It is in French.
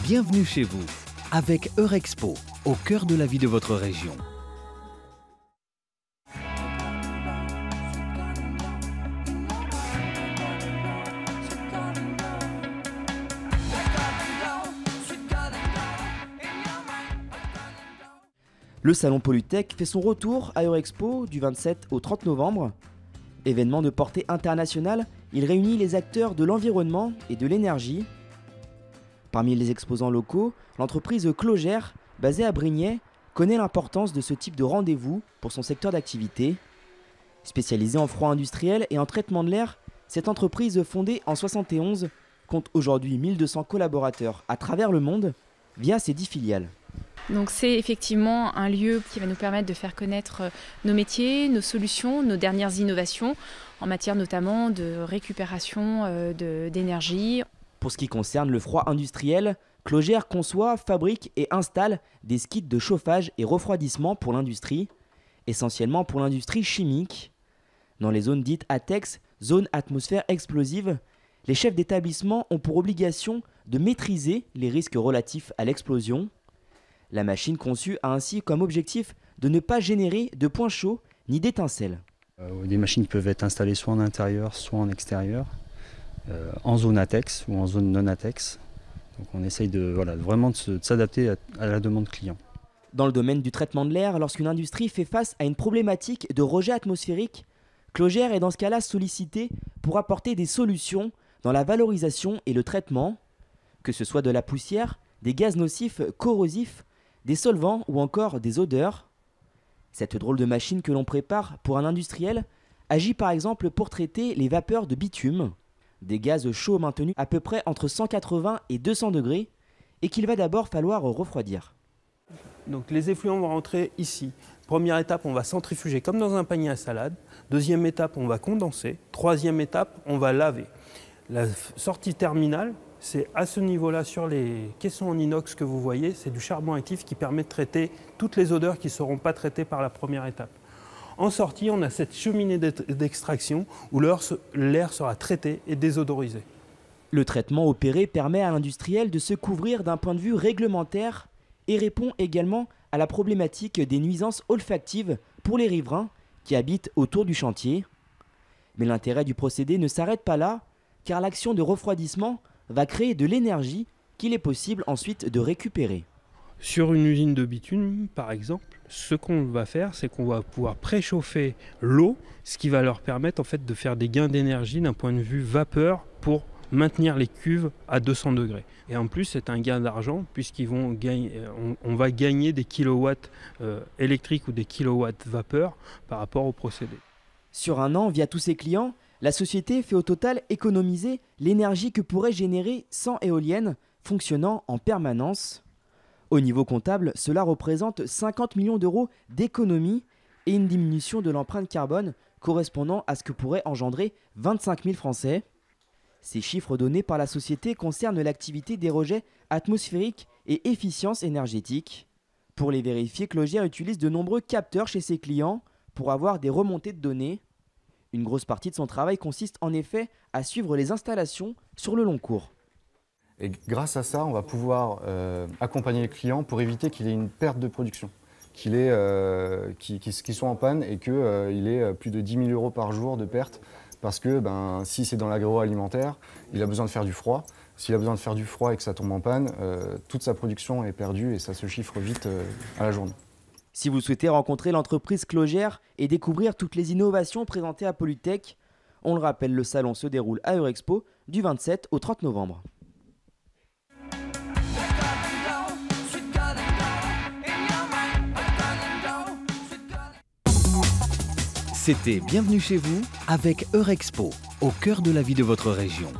Bienvenue chez vous, avec Eurexpo, au cœur de la vie de votre région. Le salon Polytech fait son retour à Eurexpo du 27 au 30 novembre. Événement de portée internationale, il réunit les acteurs de l'environnement et de l'énergie. Parmi les exposants locaux, l'entreprise Clogère, basée à Brignais, connaît l'importance de ce type de rendez-vous pour son secteur d'activité. Spécialisée en froid industriel et en traitement de l'air, cette entreprise fondée en 1971 compte aujourd'hui 1200 collaborateurs à travers le monde via ses 10 filiales. Donc c'est effectivement un lieu qui va nous permettre de faire connaître nos métiers, nos solutions, nos dernières innovations en matière notamment de récupération d'énergie. Pour ce qui concerne le froid industriel, Clogère conçoit, fabrique et installe des skids de chauffage et refroidissement pour l'industrie, essentiellement pour l'industrie chimique. Dans les zones dites ATEX, zone atmosphère explosive, les chefs d'établissement ont pour obligation de maîtriser les risques relatifs à l'explosion. La machine conçue a ainsi comme objectif de ne pas générer de points chauds ni d'étincelles. Des machines peuvent être installées soit en intérieur, soit en extérieur, en zone ATEX ou en zone non ATEX. Donc on essaye vraiment de s'adapter à la demande client. Dans le domaine du traitement de l'air, lorsqu'une industrie fait face à une problématique de rejet atmosphérique, Clogère est dans ce cas-là sollicitée pour apporter des solutions dans la valorisation et le traitement, que ce soit de la poussière, des gaz nocifs corrosifs, des solvants ou encore des odeurs. Cette drôle de machine que l'on prépare pour un industriel agit par exemple pour traiter les vapeurs de bitume, des gaz chauds maintenus à peu près entre 180 et 200 degrés et qu'il va d'abord falloir refroidir. Donc les effluents vont rentrer ici. Première étape, on va centrifuger comme dans un panier à salade. Deuxième étape, on va condenser. Troisième étape, on va laver. La sortie terminale, c'est à ce niveau-là, sur les caissons en inox que vous voyez, c'est du charbon actif qui permet de traiter toutes les odeurs qui ne seront pas traitées par la première étape. En sortie, on a cette cheminée d'extraction où l'air sera traité et désodorisé. Le traitement opéré permet à l'industriel de se couvrir d'un point de vue réglementaire et répond également à la problématique des nuisances olfactives pour les riverains qui habitent autour du chantier. Mais l'intérêt du procédé ne s'arrête pas là, car l'action de refroidissement va créer de l'énergie qu'il est possible ensuite de récupérer. Sur une usine de bitume, par exemple, ce qu'on va faire, c'est qu'on va pouvoir préchauffer l'eau, ce qui va leur permettre en fait de faire des gains d'énergie d'un point de vue vapeur pour maintenir les cuves à 200 degrés. Et en plus, c'est un gain d'argent on va gagner des kilowatts électriques ou des kilowatts vapeur par rapport au procédé. Sur un an, via tous ses clients, la société fait au total économiser l'énergie que pourrait générer 100 éoliennes fonctionnant en permanence. Au niveau comptable, cela représente 50 millions d'euros d'économie et une diminution de l'empreinte carbone correspondant à ce que pourrait engendrer 25 000 Français. Ces chiffres donnés par la société concernent l'activité des rejets atmosphériques et efficience énergétique. Pour les vérifier, Clogère utilise de nombreux capteurs chez ses clients pour avoir des remontées de données. Une grosse partie de son travail consiste en effet à suivre les installations sur le long cours. Et grâce à ça, on va pouvoir accompagner les clients pour éviter qu'il ait une perte de production, qu'ils soient en panne et qu'il ait plus de 10 000 euros par jour de perte. Parce que si c'est dans l'agroalimentaire, il a besoin de faire du froid. S'il a besoin de faire du froid et que ça tombe en panne, toute sa production est perdue et ça se chiffre vite à la journée. Si vous souhaitez rencontrer l'entreprise Clogère et découvrir toutes les innovations présentées à Polytech, on le rappelle, le salon se déroule à Eurexpo du 27 au 30 novembre. C'était Bienvenue chez vous avec Eurexpo, au cœur de la vie de votre région.